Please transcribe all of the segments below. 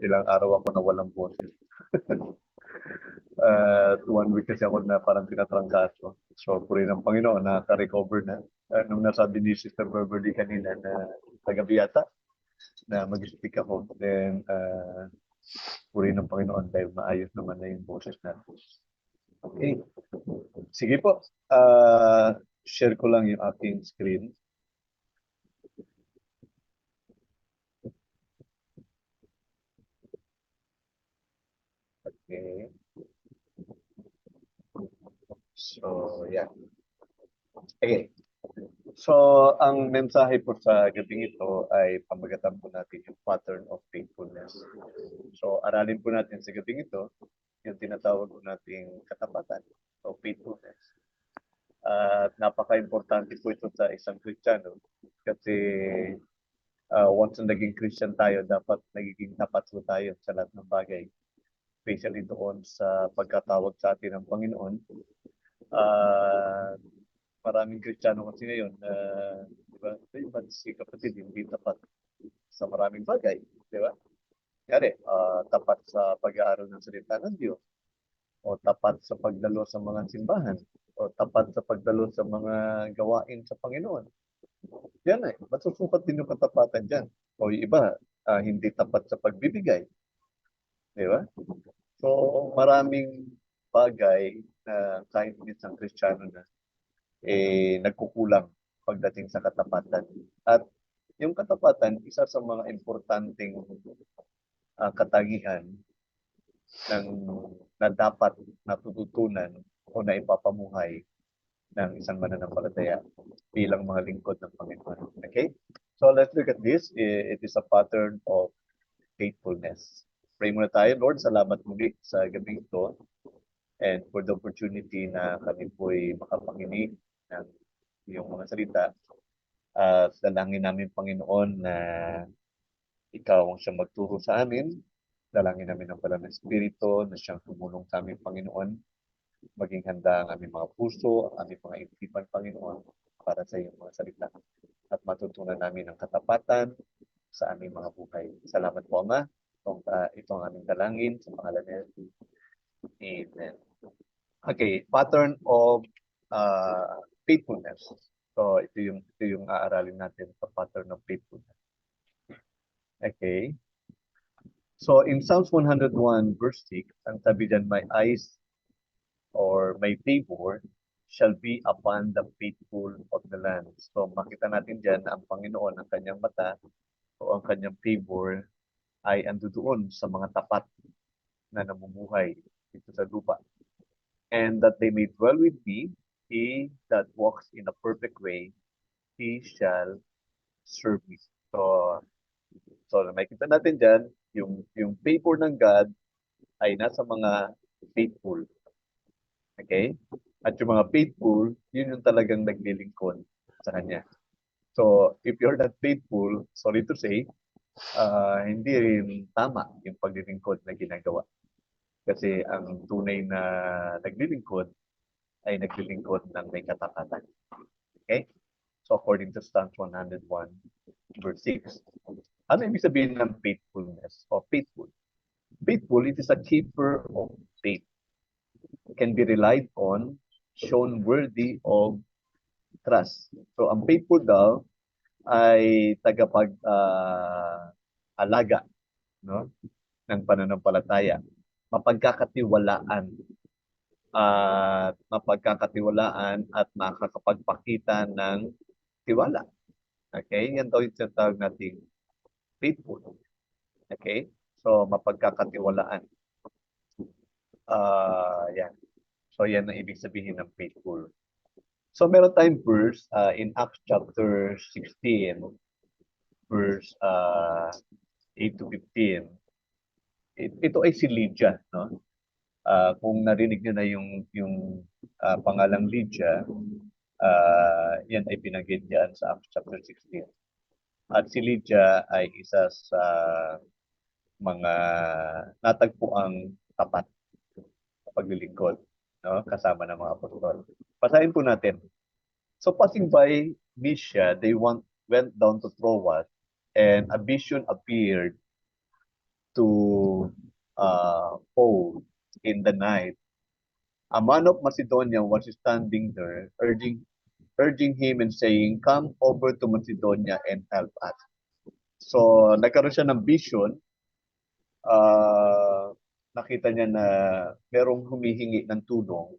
Ilang araw ako na walang boses. 1 week kasi ako na parang tinatrangkaso. So, puri ng Panginoon, nakaka-recover na. Nung nasabi ni Sister Beverly kanina na kagabi yata, na mag-speak ako. Then, puri ng Panginoon dahil maayos naman na yung boses natin. Okay. Sige po. Share ko lang yung aking screen. Okay. So, yeah. Okay. So, ang mensahe po sa gabing ito ay pamagatan po natin yung pattern of faithfulness. So, aralin po natin sa gabing ito yung tinatawag po nating katapatan o faithfulness. At napaka-importante po ito sa isang Kristiyano kasi once na naging Christian tayo, dapat nagiging tapat po tayo sa lahat ng bagay. Especially doon sa pagkatawag sa atin ng Panginoon. Maraming Kristiyano kasi ngayon, di ba? But si kapatid, hindi tapat sa maraming bagay, di ba? Kaya tapat sa pag-aaral ng salita ng Diyos, o tapat sa pagdalo sa mga simbahan, o tapat sa pagdalo sa mga gawain sa Panginoon. Yan masusukat din yung katapatan dyan. O yung iba, hindi tapat sa pagbibigay. Di ba? So, maraming bagay na kahit minsan Kristiyano na, nagkukulang pagdating sa katapatan. At yung katapatan, isa sa mga importanteng katangian na dapat natututunan o na ipapamuhay ng isang mananampalataya bilang mga lingkod ng Panginoon. Okay? So let's look at this. It is a pattern of faithfulness. Pray muna tayo. Lord, salamat muli sa gabi ito and for the opportunity na kami po'y makapanginig ng iyong mga salita. Dalangin namin, Panginoon, na ikaw ang siyang magturo sa amin. Dalangin namin ang pala ng Espiritu na siyang tumulong sa amin, Panginoon. Maging handa ang aming mga puso, ang aming mga isipan, Panginoon, para sa iyong mga salita. At matutunan namin ang katapatan sa aming mga buhay. Salamat po, Ama. Itong aming dalangin sa pangalan ni Jesus. Amen. Okay, pattern of faithfulness. So, ito yung aaralin natin sa pattern of faithfulness. Okay. So, in Psalms 101 verse 6, ang sabi dyan, my eyes or my favor shall be upon the faithful of the land. So, makita natin dyan na ang Panginoon, ang kanyang mata o ang kanyang favor ay andoon sa mga tapat na namumuhay dito sa lupa. And that they may dwell with me, he that walks in a perfect way, he shall serve me. So makikita natin dyan, yung favor ng God ay nasa mga faithful. Okay? At yung mga faithful, yun yung talagang naglilingkod sa Kanya. So, if you're not faithful, sorry to say, hindi rin tama yung paglilingkod na ginagawa. Kasi ang tunay na naglilingkod ay naglilingkod ng may katapatan. Okay? So according to Psalms 101 verse 6, ano ibig sabihin ng faithfulness o faithful? Faithful, it is a keeper of faith. It can be relied on, shown worthy of trust. So ang faithful daw ay tagapag-alaga no, ng pananampalataya. Mapagkakatiwalaan at makakapagpakita ng tiwala. Okay? Yan daw yung tinatawag nating faithful. Okay? So, mapagkakatiwalaan. Yan. So, yan ang ibig sabihin ng faithful. So, meron tayong verse in Acts chapter 16, verse 8 to 15. Ito ay si Lydia, no? Kung narinig niyo na yung pangalang Lydia, yan ay binanggit diyan sa Acts chapter 16. At si Lydia ay isa sa mga natagpuang tapat sa paglilingkod, no? Kasama ng mga apostol. Basahin po natin. So passing by Mysia, they went down to Troas, and a vision appeared to Paul in the night, a man of Macedonia was standing there, urging him and saying, "Come over to Macedonia and help us." So, nagkaroon siya ng vision. Nakita niya na merong humihingi ng tulong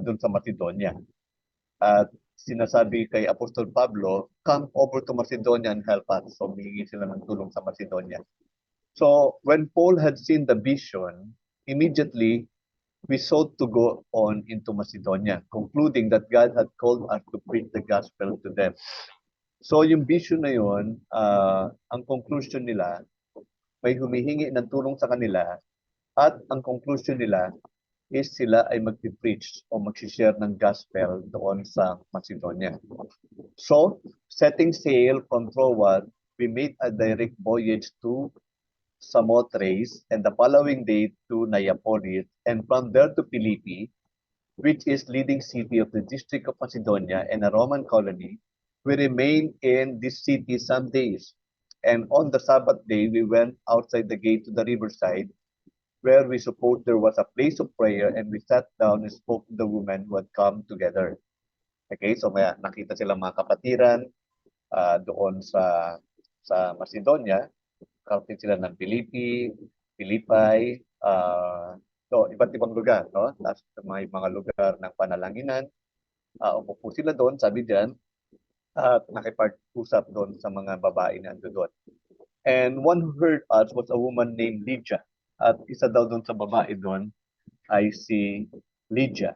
doon sa Macedonia. At sinasabi kay Apostol Pablo, "Come over to Macedonia and help us." So, humihingi sila ng tulong sa Macedonia. So, when Paul had seen the vision, immediately we sought to go on into Macedonia, concluding that God had called us to preach the gospel to them. So yung vision na yun, ang conclusion nila, may humihingi ng tulong sa kanila, at ang conclusion nila is sila ay mag-preach o mag-share ng gospel doon sa Macedonia. So, setting sail from Troas, we made a direct voyage to Samothrace, and the following day to Neapolis, and from there to Philippi, which is leading city of the district of Macedonia and a Roman colony. We remained in this city some days, and on the Sabbath day we went outside the gate to the riverside, where we supposed there was a place of prayer, and we sat down and spoke to the women who had come together. Okay, so may nakita sila mga kapatiran doon sa Macedonia. Karating sila ng Philippi, so iba't ibang lugar, no? Tapos may mga lugar ng panalanginan. Umupo sila doon, sabi diyan, at nakipag-usap doon sa mga babae na ando doon. And one who heard us was a woman named Lydia. At isa daw doon sa babae doon ay si Lydia.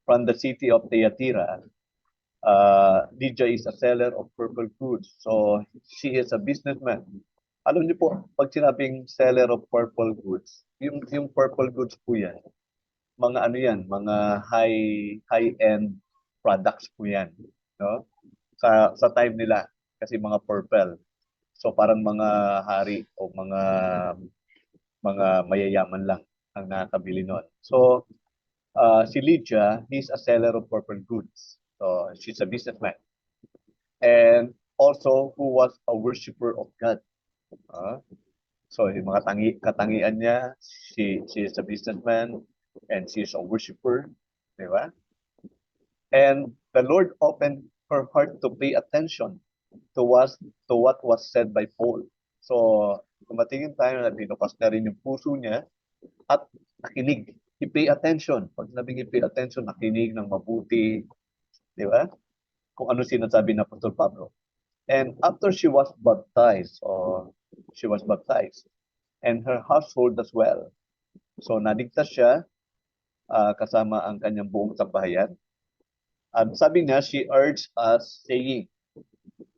From the city of Thyatira, Lydia is a seller of purple goods. So she is a businessman. Alam niyo po, pag sinabing seller of purple goods, yung purple goods po yan, mga ano yan, mga high-end products po yan, no? Sa time nila, kasi mga purple. So parang mga hari o mga mayayaman lang ang nakakabili noon. So si Lydia, he's a seller of purple goods. So she's a businessman. And also who was a worshiper of God. So yung mga katangian niya, she is a businessman and she is a worshiper, di ba? And the Lord opened her heart to pay attention to what was said by Paul. So tumatingin tayo na binukas na rin yung puso niya at nakinig. I-pay attention. Pag nabing i-pay attention, nakinig ng mabuti, di ba? Kung ano sinasabi ng Apostol Pablo. And after she was baptized, and her household as well. So naligtas siya kasama ang kanyang buong sambahayan. At sabi niya, she urged us saying,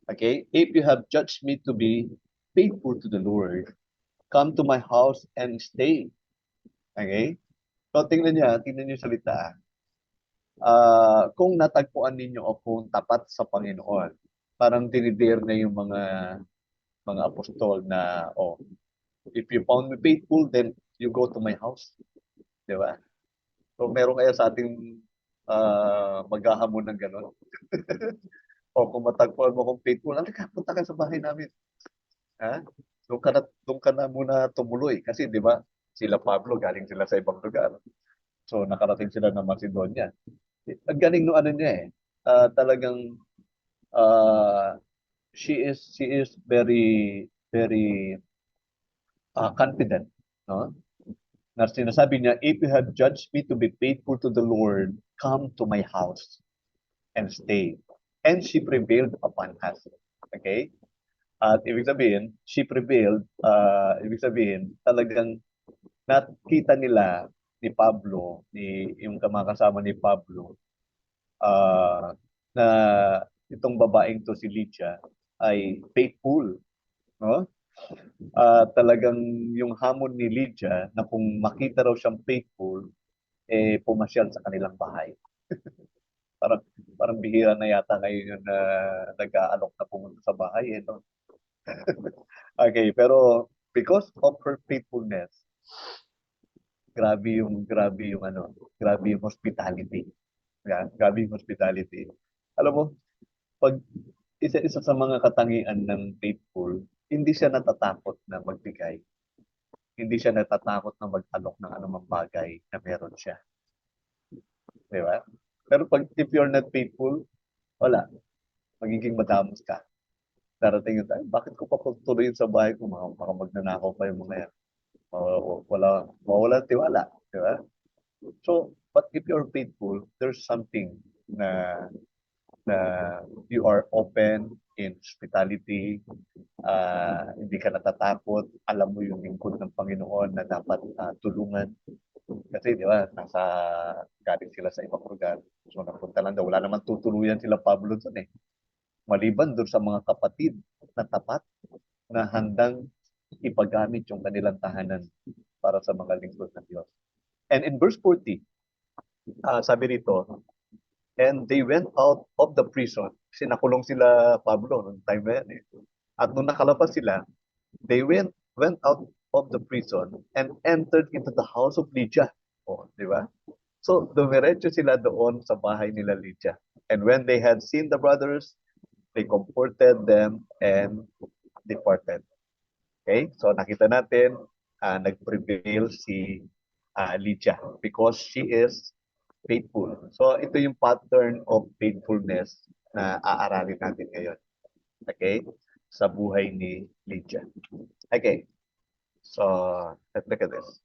okay, if you have judged me to be faithful to the Lord, come to my house and stay. Okay? So tingnan niyo yung salita. Kung natagpuan ninyo akong tapat sa Panginoon, parang dinidare na yung mga apostol na, if you found me faithful, then you go to my house. Di ba? So meron kaya sa ating maghahamon ng gano'n. O kung matagpuan mo akong faithful, punta ka sa bahay namin. Ha? Doon ka na muna tumuloy. Kasi di ba, sila Pablo, galing sila sa ibang lugar. So nakarating sila ng Macedonia. Ang galing no ano niya talagang she is very confident, no? Na sinasabi niya, if you have judged me to be faithful to the Lord, come to my house and stay. And she prevailed upon us. Okay? At ibig sabihin, she prevailed, ibig sabihin, talagang nakita nila ni Pablo, yung kasama ni Pablo, na itong babaeng to si Lydia ay faithful, no? Talagang yung hamon ni Lydia na kung makita raw siyang faithful, pumasyal sa kanilang bahay. Parang bihira na yata ngayon yung nag-aalok na pumunta sa bahay. No? Okay, pero because of her faithfulness, grabe yung hospitality. Yeah, grabe yung hospitality. Alam mo, pag isa sa mga katangian ng faithful, hindi siya natatakot na magbigay. Hindi siya natatakot na mag-alok ng anumang bagay na meron siya. Di ba? Pero if you're not faithful, wala. Magiging madamos ka. Darating yung time, bakit ko pa pagtuloyin sa bahay ko? Baka magnanakaw pa yung mga yan. Mawala tiwala. Di ba? So, but if you're faithful, there's something na na you are open in hospitality, hindi ka natatakot, alam mo yung lingkod ng Panginoon na dapat tulungan. Kasi di ba, galing sila sa ibang lugar. So napunta lang daw, wala naman tutuluyan sila Pablo doon eh. Maliban doon sa mga kapatid na tapat na handang ipagamit yung kanilang tahanan para sa mga lingkod ng Diyos. And in verse 40, sabi rito, and they went out of the prison. Kasi nakulong sila Pablo noong time na yan eh. At nung nakalabas sila, they went out of the prison and entered into the house of Lydia. O, di ba? So, dumiretso sila doon sa bahay nila Lydia. And when they had seen the brothers, they comforted them and departed. Okay? So, nakita natin, nag-prevail si Lydia because she is faithful. So, ito yung pattern of faithfulness na aaralin natin ngayon. Okay? Sa buhay ni Lydia. Okay. So, let's look at this.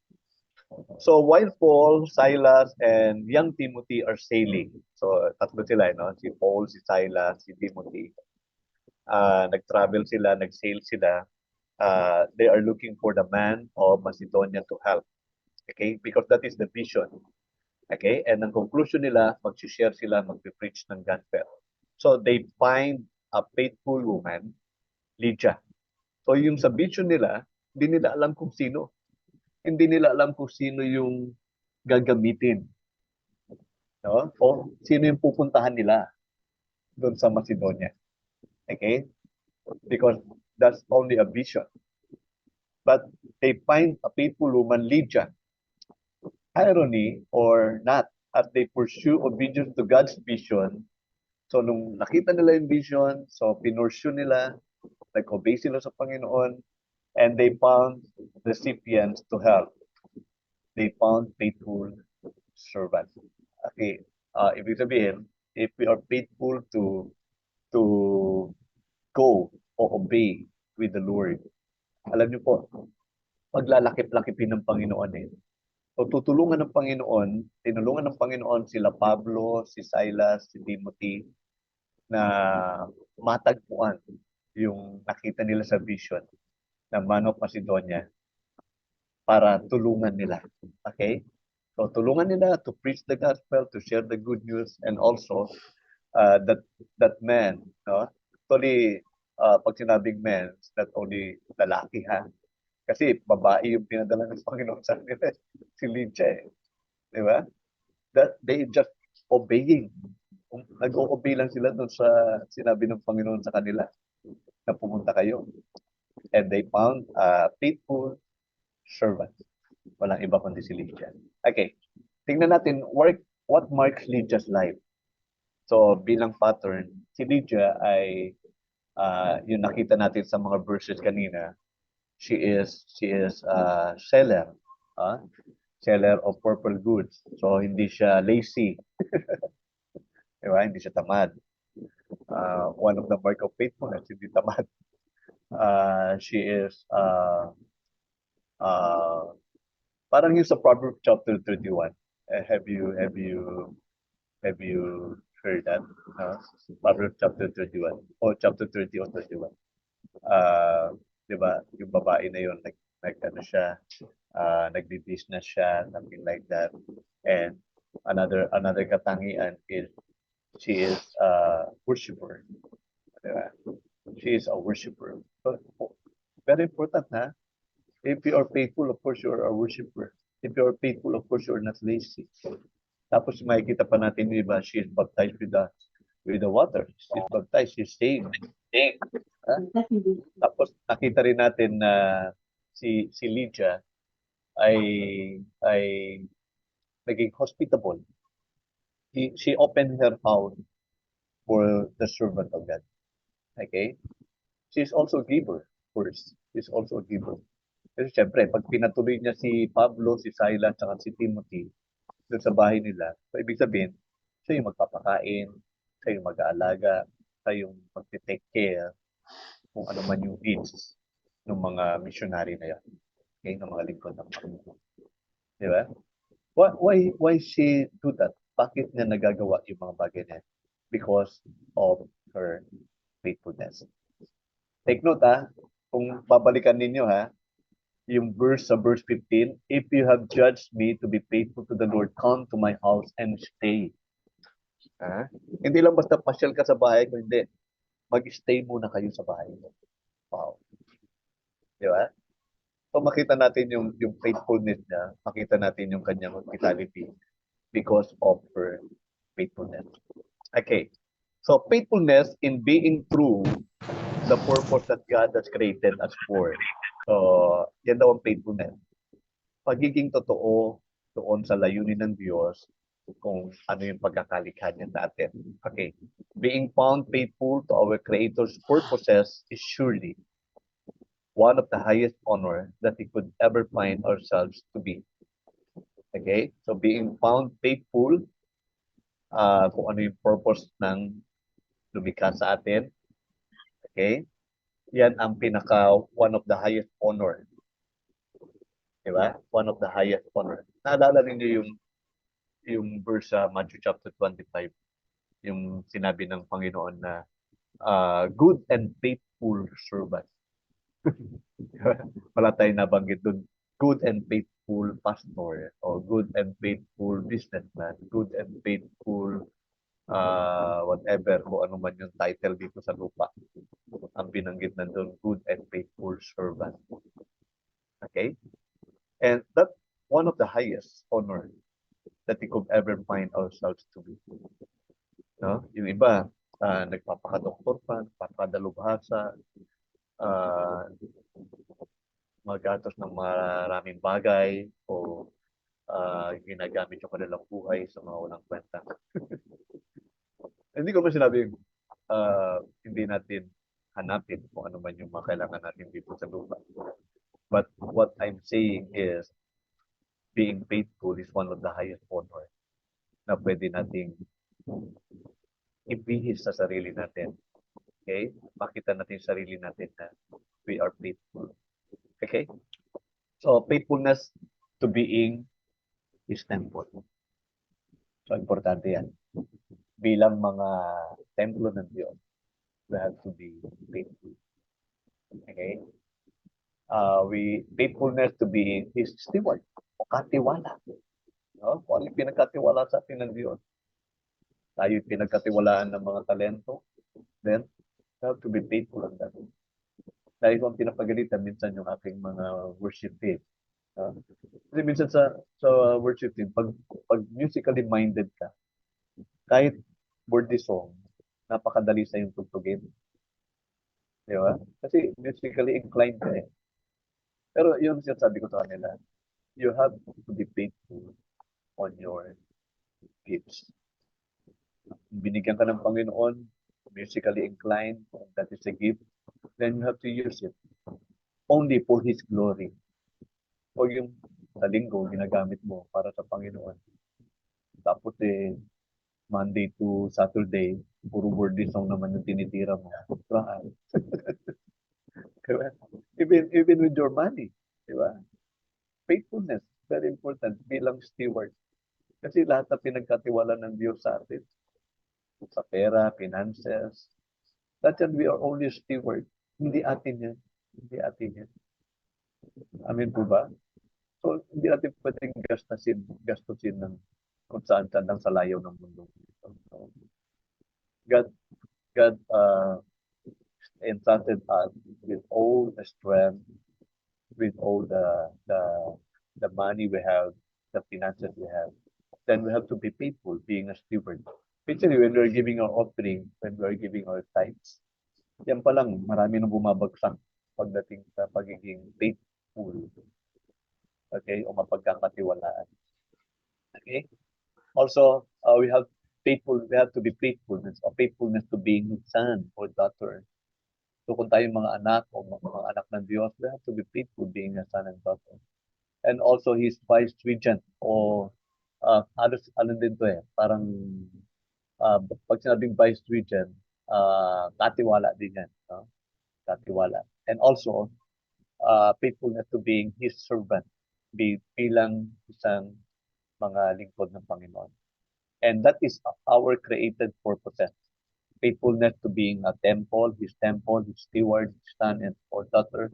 So, while Paul, Silas, and young Timothy are sailing, so tatlo sila, no? Si Paul, si Silas, si Timothy, nag-travel sila, nag-sail sila, they are looking for the man of Macedonia to help. Okay? Because that is the vision. Okay? And ang conclusion nila, mag-share sila, mag-preach ng gospel. So, they find a faithful woman, Lydia. So, yung sa vision nila, hindi nila alam kung sino. Hindi nila alam kung sino yung gagamitin. No? O sino yung pupuntahan nila doon sa Macedonia. Okay? Because that's only a vision. But they find a faithful woman, Lydia. Irony or not, as they pursue obedience to God's vision. So nung nakita nila yung vision, so pinursue nila, nag-obey sila sa Panginoon, and they found recipients to help. They found faithful servants. Okay, ibig sabihin, if we are faithful to go or obey with the Lord, alam niyo po, paglalakip-lakipin ng Panginoon eh. So tutulungan ng Panginoon, tinulungan ng Panginoon sila Pablo, si Silas, si Timothy, na matagpuan yung nakita nila sa vision ng Man of Macedonia para tulungan nila. Okay? So tulungan nila to preach the gospel, to share the good news, and also that man, no? Actually, pag sinabing men, not only lalaki ha. Kasi babae yung pinadala ng Panginoon sa kanila, si Lydia eh. Di ba? That they just obeying. Nag-o-obey lang sila doon sa sinabi ng Panginoon sa kanila na pumunta kayo. And they found a faithful servant. Walang iba kundi si Lydia. Okay. Tingnan natin what marks Lydia's life. So bilang pattern, si Lydia ay yung nakita natin sa mga verses kanina, she is seller, seller of purple goods. So hindi siya lazy. Diba? Hindi siya tamad. One of the mark of faithfulness, hindi tamad. She is parang yung sa Proverbs chapter 31. Have you heard that? Proverbs chapter 31 o chapter 30 or 31. Di ba? Yung babae na yun, ano siya, nagbi-business siya, something like that. And another katangian is she is a worshiper. Diba? She is a worshiper. So, very important na. If you are faithful, of course, you are a worshiper. If you are faithful, of course, you are not lazy. Tapos makikita pa natin, di ba, she is baptized with the water. She is baptized, she is saved. Tapos nakita rin natin na si Lydia ay naging hospitable. She opened her house for the servant of God. Okay? She is also a giver. first is also a giver. Kasi syempre, pag pinatuloy niya si Pablo, si Silas, at si Timothy doon sa bahay nila, so ibig sabihin, siya yung magpapakain, siya yung mag-aalaga, siya yung mag-take care kung ano man yung needs ng mga missionary na yan. Okay, ng mga lingkod ng Panginoon. Di ba? Why she do that? Bakit niya nagagawa yung mga bagay niya? Because of her faithfulness. Take note kung babalikan ninyo yung verse sa verse 15, if you have judged me to be faithful to the Lord, come to my house and stay. Hindi lang basta pasyal ka sa bahay ko, hindi. Mag-stay muna kayo sa bahay mo. Wow. Di ba? So makita natin yung faithfulness niya, makita natin yung kanyang hospitality because of her faithfulness. Okay. So faithfulness in being true the purpose that God has created us for. So, yan daw ang faithfulness. Pagiging totoo doon sa layunin ng Diyos kung ano yung pagkakalikha niya sa atin. Okay. Being found faithful to our Creator's purposes is surely one of the highest honor that we could ever find ourselves to be. Okay? So being found faithful, kung ano yung purpose ng lumikha sa atin, okay? Yan ang one of the highest honor. Diba? One of the highest honor. Naalala niyo yung verse sa Matthew chapter 25, yung sinabi ng Panginoon na good and faithful servant. Wala tayong nabanggit dun. Good and faithful pastor or good and faithful businessman, good and faithful whatever, kung ano man yung title dito sa lupa. Ang binanggit nandun, good and faithful servant. Okay? And that's one of the highest honor that we could ever find ourselves to be. No? Yung iba, nagpapakadoktor pa, nagpapakadalubhasa, magatos ng maraming bagay o ginagamit yung kanilang buhay sa mga walang kwenta. Hindi ko man sinabi hindi natin hanapin kung ano man yung mga kailangan natin dito sa lupa. But what I'm saying is being faithful is one of the highest honor na pwede nating ibihis sa sarili natin. Okay? Makita natin sa sarili natin na we are faithful. Okay? So, faithfulness to being His temple. So, importante yan. Bilang mga templo ng Diyos, we have to be faithful. Okay? Faithfulness to be His steward o katiwala. No? Kung ano yung pinagkatiwala sa atin ng Diyos. Tayo pinagkatiwalaan ng mga talento, then we have to be faithful on that. Dahil kung pinapagalitan minsan yung aking mga worship team. Kasi minsan sa worship team, pag musically minded ka, kahit worthy song, napakadali sa yung tugtugin. Di ba? Kasi musically inclined ka eh. Pero yun sabi ko sa kanila, you have to be faithful on your gifts. Binigyan ka ng Panginoon, musically inclined, that is a gift, then you have to use it only for His glory. Huwag yung sa linggo, ginagamit mo para sa Panginoon. Tapos Monday to Saturday, puro worthy song naman yung tinitira mo. Even with your money, di ba? Faithfulness, very important bilang steward. Kasi lahat na pinagkatiwala ng Diyos sa atin, sa pera, finances, that we are only steward. Hindi atin yan. Hindi atin yan. Amin po ba? So, hindi natin pwedeng gastusin ng kung saan-saan lang sa layaw ng mundo. So, God entrusted us with all the strength, with all the money we have, the finances we have. Then we have to be faithful, being a steward. Especially when we're giving our offering, when we're giving our tithes. Yan pa lang, marami nang bumabagsak pagdating sa pagiging faithful. Okay? O mapagkakatiwalaan. Okay? Also, we have to be faithfulness to being son or daughter. So kung tayong mga anak o mga anak ng Diyos, we have to be faithful being a son and daughter. And also his vice-regent o ano din to eh, parang pag sinabing vice-regent, katiwala din yan. No? Katiwala. And also, faithfulness to being his servant, bilang isang mga lingkod ng Panginoon. And that is our created purposes. Faithfulness to being a temple, his steward, his son and or daughter,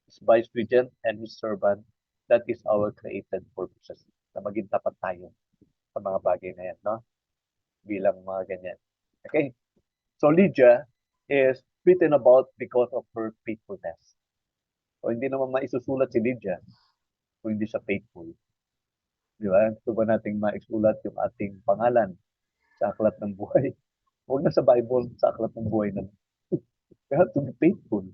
his vice-regent, and his servant. That is our created purposes. Na maging tapat tayo sa mga bagay na yan, no? Bilang mga ganyan. Okay? So Lydia is written about because of her faithfulness. So hindi naman maisusulat si Lydia kung hindi siya faithful. Di ba? Gusto ba nating maisulat yung ating pangalan sa aklat ng buhay? Huwag na sa Bible, sa aklat ng buhay na. We have to be faithful.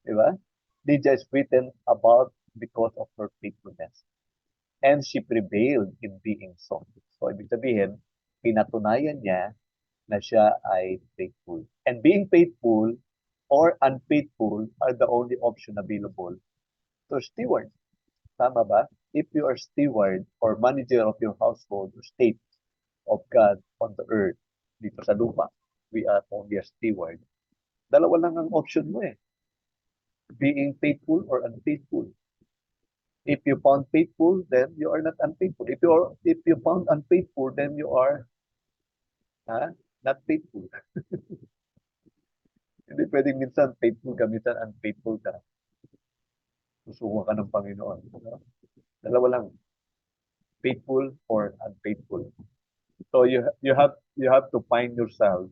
Di ba? Lydia is written about because of her faithfulness. And she prevailed in being so. So, ibig sabihin, pinatunayan niya na siya ay faithful. And being faithful or unfaithful are the only option available to steward. Tama ba? If you are steward or manager of your household or state of God on the earth, dito sa lupa, we are only a steward. Dalawa lang ang option mo eh. Being faithful or unfaithful. If you found faithful, then you are not unfaithful. If you found unfaithful, then you are not faithful. Hindi pwedeng minsan faithful ka, minsan unfaithful ka. Susuwa ka ng Panginoon. No? Dalawa lang. Faithful or unfaithful. So you have to find yourselves.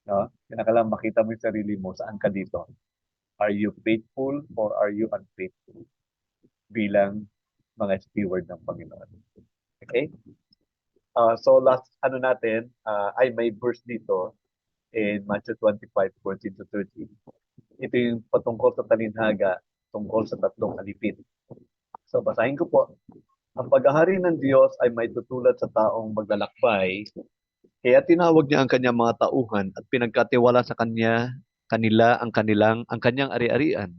No? Kinakailangan makita mo yung sarili mo, saan ka dito. Are you faithful or are you unfaithful? Bilang mga steward ng Panginoon. Okay? So last natin, ay may verse dito in Matthew 25:14 to 13. Ito yung patungkol sa talinhaga, tungkol sa tatlong alipin. So basahin ko po. Ang paghahari ng Diyos ay may tutulad sa taong maglalakbay, kaya tinawag niya ang kanyang mga tauhan at pinagkatiwala sa kanila ang kanyang ari-arian.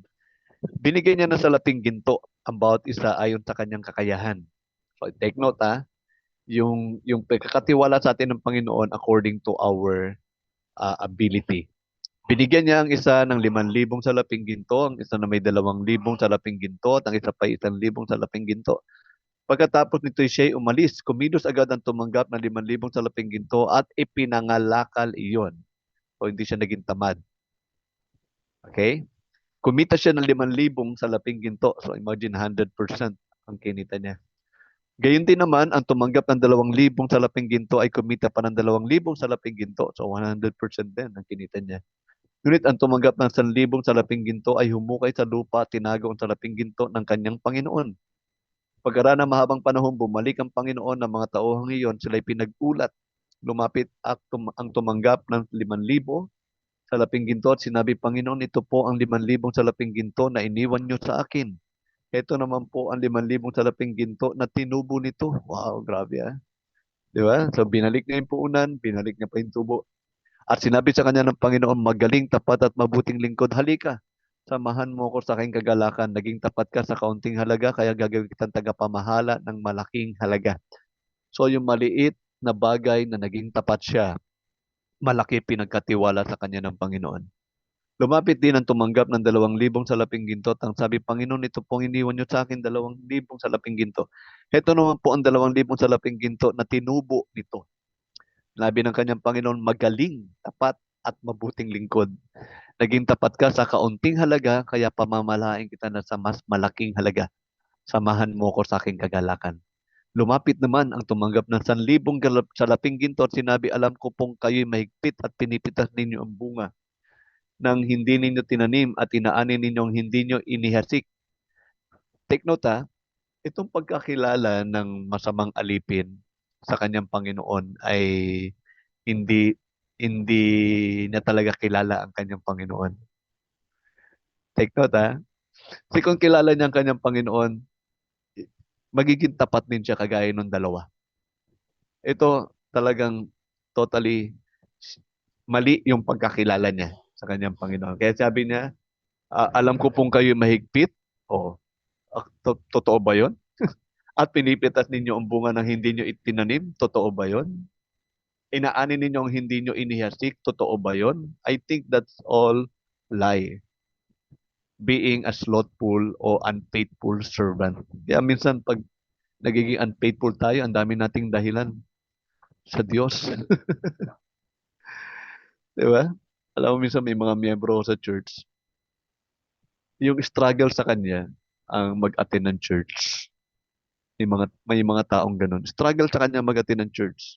Binigay niya na sa laping ginto ang bawat isa ayon sa kanyang kakayahan. So take note yung pagkakatiwala sa atin ng Panginoon according to our ability. Binigyan niya ang isa ng 5,000 sa laping ginto, ang isa na may 2,000 sa laping ginto, at ang isa pa 1,000 sa laping ginto. Pagkatapos nito siya'y umalis, kumilos agad ang tumanggap ng 5,000 sa laping ginto at ipinangalakal iyon. So hindi siya naging tamad. Okay? Kumita siya ng 5,000 sa laping ginto. So imagine 100% ang kinita niya. Gayon din naman, ang tumanggap ng 2,000 sa laping ginto ay kumita pa ng 2,000 sa laping ginto. So 100% din ang kinita niya. Ngunit ang tumanggap ng 1,000 sa laping ginto ay humukay sa lupa, tinago ang salaping ginto ng kanyang Panginoon. Pagkaraan ng mahabang panahon, bumalik ang Panginoon ng mga tauhang iyon, sila'y pinag-ulat. Lumapit ang tumanggap ng 5,000 sa laping ginto at sinabi, Panginoon, ito po ang 5,000 sa laping ginto na iniwan niyo sa akin. Ito naman po ang 5,000 sa laping ginto na tinubo nito. Wow, grabe ah. Di ba? So binalik niya yung puunan, binalik niya pa yung tubo. At sinabi sa kanya ng Panginoon, magaling, tapat at mabuting lingkod, halika. Samahan mo ko sa aking kagalakan. Naging tapat ka sa kaunting halaga, kaya gagawin kitang tagapamahala ng malaking halaga. So yung maliit na bagay na naging tapat siya, malaki pinagkatiwala sa kanya ng Panginoon. Lumapit din ang tumanggap ng 2,000 sa laping ginto at ang sabi, Panginoon, ito pong iniwan niyo sa akin 2,000 sa laping ginto. Ito naman po ang 2,000 sa laping ginto na tinubo nito. Labi ng kanyang Panginoon, magaling, tapat at mabuting lingkod. Naging tapat ka sa kaunting halaga, kaya pamamalain kita na sa mas malaking halaga. Samahan mo ko sa aking kagalakan. Lumapit naman ang tumanggap ng 1,000 sa laping ginto at sinabi, alam ko pong kayo'y mahigpit at pinipitas ninyo ang bunga nang hindi ninyo tinanim at inaanin ninyong hindi nyo inihasik. Take note itong pagkakilala ng masamang alipin sa kanyang Panginoon ay hindi hindi niya talaga kilala ang kanyang Panginoon. Take note Kasi kung kilala niya ang kanyang Panginoon, magiging tapat din siya kagaya ng dalawa. Ito talagang totally mali yung pagkakilala niya. sa kanyang Panginoon. Kaya sabi niya, alam ko pong kayo mahigpit. O, totoo ba yun? At pinipitas ninyo ang bunga ng hindi nyo itinanim. Totoo ba yun? Inaani ninyo ang hindi nyo inihasik. Totoo ba yun? I think that's all lie. Being a slothful o unfaithful servant. Kaya minsan pag nagiging unfaithful tayo, ang dami nating dahilan sa Diyos. Di ba? Alam mo, minsan may mga miyembro sa church, yung struggle sa kanya, ang mag-attend ng church. May mga taong ganun. Struggle sa kanya mag-attend ng church.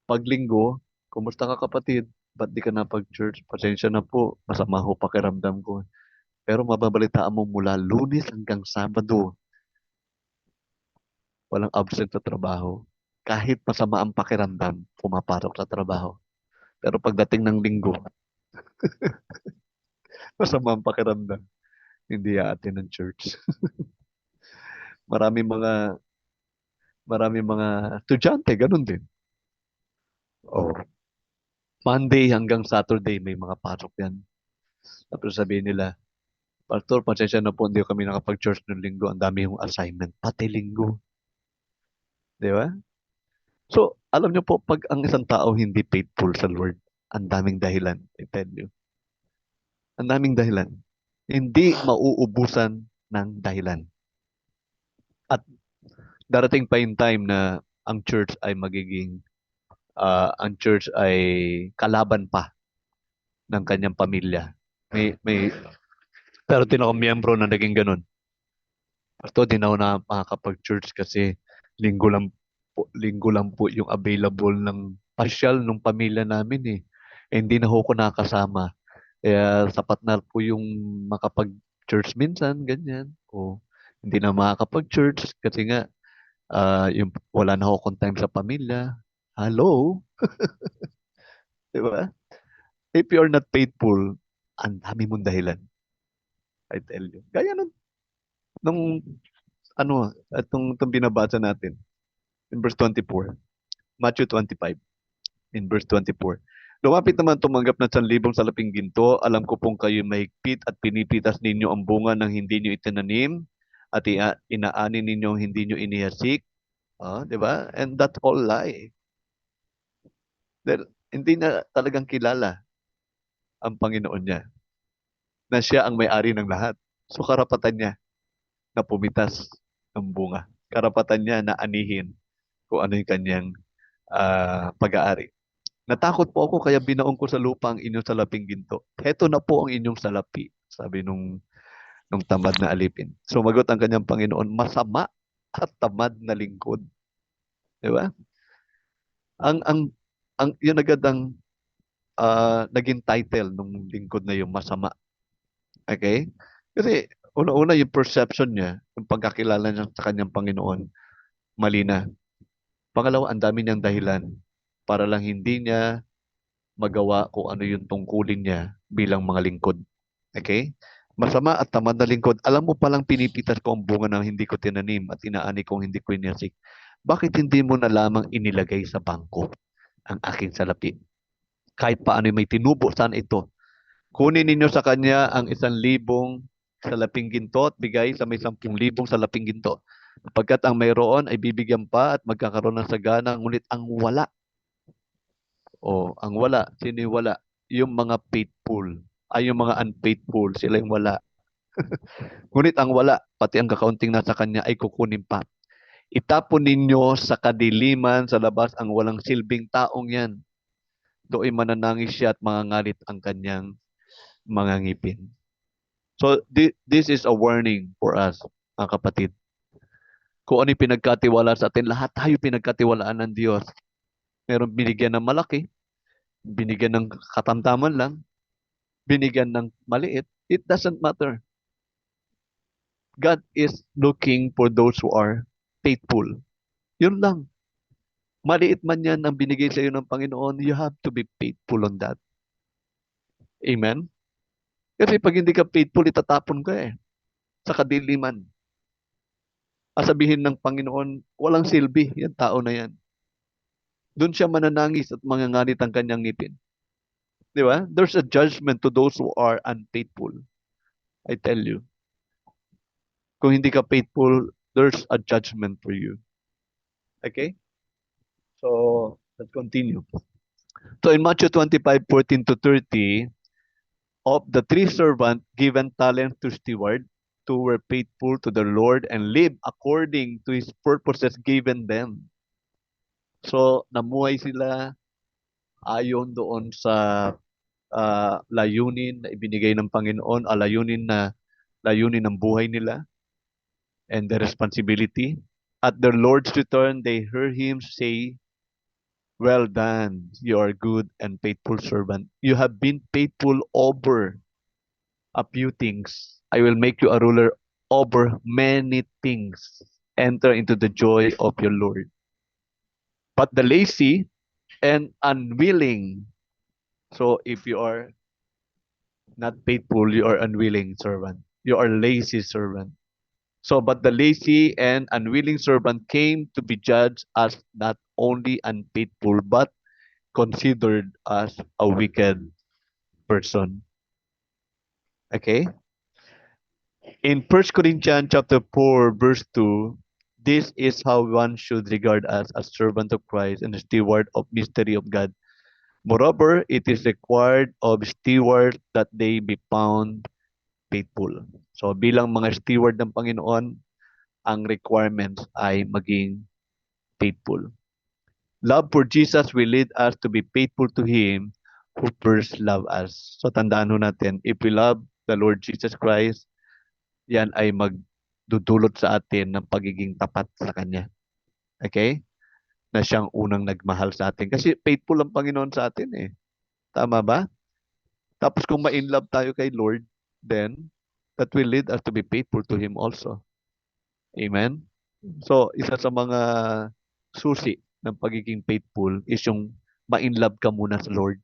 Pag linggo, kumusta ka kapatid? Ba't di ka na pag-church? Pasensya na po, masama ho pakiramdam ko. Pero mababalitaan mo mula Lunes hanggang Sabado, walang absent sa trabaho. Kahit masama ang pakiramdam, pumapasok sa trabaho. Pero pagdating ng linggo, masama ang pakiramdam, hindi aatin ng church. Marami mga marami mga estudyante, ganun din. Oh, Monday hanggang Saturday may mga pasok yan. Tapos sabihin nila, Pastor, pasensya na po, hindi kami nakapag-church ng linggo. Ang dami yung assignment, pati linggo. Di ba? So, alam niyo po, pag ang isang tao hindi faithful sa Lord, ang daming dahilan. I tell you. Ang daming dahilan. Hindi mauubusan ng dahilan. At darating pa yung time na ang church ay kalaban pa ng kanyang pamilya. May pero tinakong miyembro na naging ganun. Pastor, di na ako na makakapag-church kasi linggo lang po yung available ng pasyal ng pamilya namin eh. Hindi na ho ko nakasama. Kaya sapat na po yung makapag-church minsan, ganyan. O hindi na makakapag-church kasi nga yung wala na akong time sa pamilya. Hello? Di ba? If you're not faithful, ang dami mong dahilan. I tell you. Gaya nung itong binabasa natin in verse 24. Matthew 25 in verse 24. Lumapit naman tumanggap ng 1,000 salaping ginto. Alam ko pong kayo mahigpit at pinipitas ninyo ang bunga ng hindi nyo itinanim at inaani ninyo ang hindi nyo inihasik. Di ba? And that's all lie. Dahil hindi na talagang kilala ang Panginoon niya na siya ang may-ari ng lahat. So karapatan niya na pumitas ng bunga. Karapatan niya na anihin kung ano yung kanyang pag-aari. Natakot po ako kaya binaon ko sa lupa ang inyong salaping ginto. Heto na po ang inyong salapi, sabi nung tamad na alipin. Sumagot ang kanyang Panginoon, masama at tamad na lingkod. Di ba? Ang yun agad ang naging title nung lingkod na yung masama. Okay? Kasi una-una yung perception niya, yung pagkakilala niya sa kanyang Panginoon, mali na. Pangalawa, ang dami niyang dahilan para lang hindi niya magawa kung ano yung tungkulin niya bilang mga lingkod. Okay? Masama at tamad na lingkod. Alam mo palang pinipitas ko ang bunga ng hindi ko tinanim at inaani kong hindi ko inasik. Bakit hindi mo na lamang inilagay sa bangko ang aking salapi? Kahit paano may tinubo sana ito. Kunin ninyo sa kanya ang 1,000 salaping ginto at bigay sa may 10,000 salaping ginto. Pagkat ang mayroon ay bibigyan pa at magkakaroon ng sagana, ngunit ang wala. Ang wala, sino yung wala? Yung mga faithful. Ay, yung mga unfaithful, sila yung wala. Ngunit ang wala, pati ang kakaunting nasa kanya ay kukunin pa. Itapon ninyo sa kadiliman sa labas ang walang silbing taong yan. Do'y mananangis siya at mangangalit ang kanyang mga ngipin. So, this is a warning for us, mga kapatid. Kung ano yung pinagkatiwala sa atin, lahat tayo pinagkatiwalaan ng Diyos. Meron binigyan ng malaki, binigyan ng katamtaman lang, binigyan ng maliit. It doesn't matter. God is looking for those who are faithful. Yun lang. Maliit man yan ang binigay sa iyo ng Panginoon, you have to be faithful on that. Amen? Kasi pag hindi ka faithful, itatapon ka sa kadiliman. Sabihin ng Panginoon, walang silbi, yung tao na yan. Doon siya mananangis at manganganit ang kanyang ngipin. Di ba? There's a judgment to those who are unfaithful. I tell you. Kung hindi ka faithful, there's a judgment for you. Okay? So, let's continue. So in Matthew 25:14 to 30, of the three servants given talent to steward, two were faithful to the Lord and lived according to His purposes given them. So, namuhay sila ayon doon sa layunin na ibinigay ng Panginoon, layunin ng buhay nila and the responsibility. At their Lord's return, they heard Him say, "Well done, you are good and faithful servant. You have been faithful over a few things. I will make you a ruler over many things. Enter into the joy of your Lord." But the lazy and unwilling, so if you are not faithful, you are unwilling servant. You are lazy servant. So, but the lazy and unwilling servant came to be judged as not only unfaithful, but considered as a wicked person. Okay? In 1 Corinthians chapter 4, verse 2, this is how one should regard us as servant of Christ and a steward of mystery of God. Moreover, it is required of stewards that they be found faithful. So bilang mga steward ng Panginoon, ang requirements ay maging faithful. Love for Jesus will lead us to be faithful to Him who first loved us. So tandaan ho natin, if we love the Lord Jesus Christ, yan ay magdudulot sa atin ng pagiging tapat sa Kanya. Okay? Na siyang unang nagmahal sa atin. Kasi faithful ang Panginoon sa atin eh. Tama ba? Tapos kung ma-in love tayo kay Lord, then that will lead us to be faithful to Him also. Amen? So, isa sa mga susi ng pagiging faithful is yung ma-in love ka muna sa Lord.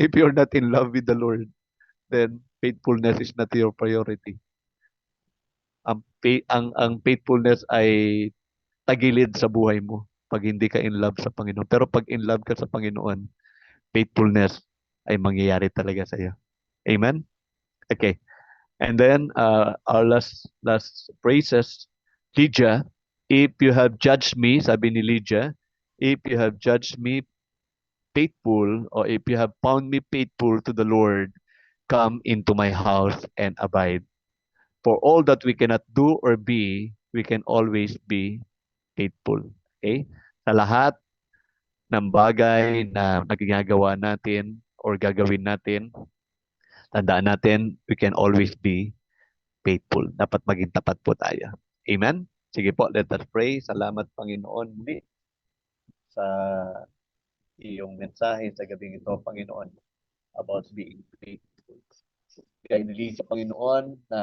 If you're not in love with the Lord, then faithfulness is not your priority. Ang faithfulness ay tagilid sa buhay mo pag hindi ka in love sa Panginoon. Pero pag in love ka sa Panginoon, faithfulness ay mangyayari talaga sa iyo. Amen? Okay. And then our last phrases, Lydia, if you have judged me, sabi ni Lydia, if you have judged me faithful, or if you have found me faithful to the Lord, come into my house and abide. For all that we cannot do or be, we can always be faithful. Okay? Sa lahat ng bagay na nagagawa natin or gagawin natin, tandaan natin, we can always be faithful. Dapat maging tapat po tayo. Amen? Sige po, let us pray. Salamat Panginoon muli sa iyong mensahe sa gabing ito, Panginoon, about being faithful. Kaya inili sa Panginoon na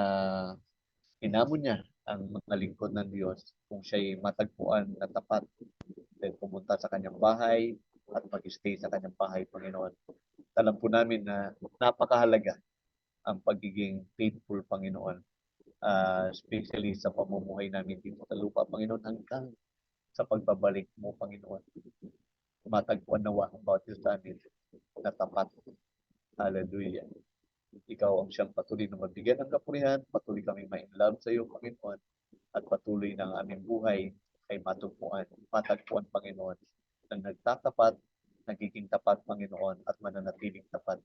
hinamon niya ang mga lingkod ng Diyos kung siya'y matagpuan na tapat, then pumunta sa kanyang bahay at mag-stay sa kanyang bahay, Panginoon. Alam po namin na napakahalaga ang pagiging faithful, Panginoon. Especially sa pamumuhay namin dito sa lupa, Panginoon, hanggang sa pagbabalik mo, Panginoon. Matagpuan nawa ang bawat isa namin na tapat. Hallelujah. Ikaw ang siyang patuloy na mabigyan ng kapurihan, patuloy kami ma-inlove sa iyo, Panginoon, at patuloy ng aming buhay ay matagpuan, Panginoon, na nagtatapat, nagiging tapat, Panginoon, at mananatiling tapat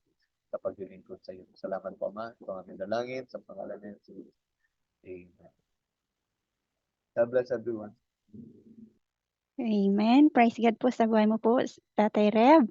sa paglilingkod sa iyo. Salamat po, Ama. Ito ang aming dalangin sa pangalan ng Jesus. Amen. God bless everyone. Amen. Praise God po sa buhay mo po, Tatay Reb.